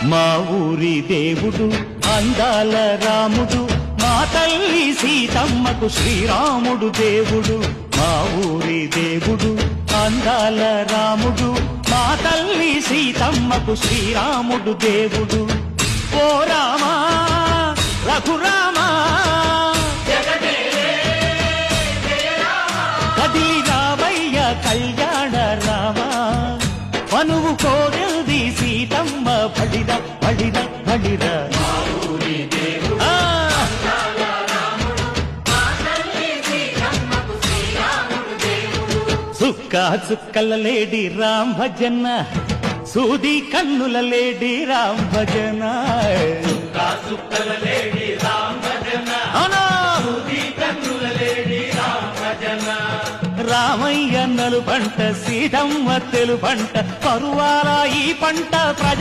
మా ఊరి దేవుడు అందాల రాముడు, మా తల్లి సీతమ్మకు శ్రీరాముడు దేవుడు. మా ఊరి దేవుడు అందాల రాముడు, మా తల్లి సీతమ్మకు శ్రీరాముడు దేవుడు. ఓ రామా రఘురామా కదిలి రావయ్య కళ్యాణ రామా, మనువు కోరింది సీతమ్మ బడిర బడిర బడిర. సుక్క చుక్కల లేడి రామ్ భజన, సూది కన్నుల లేడి రామ్ భజన. రామయ్య నలు పంట, సీతమ్మ తెలు పంట, పరువాల ఈ పంట ప్రజ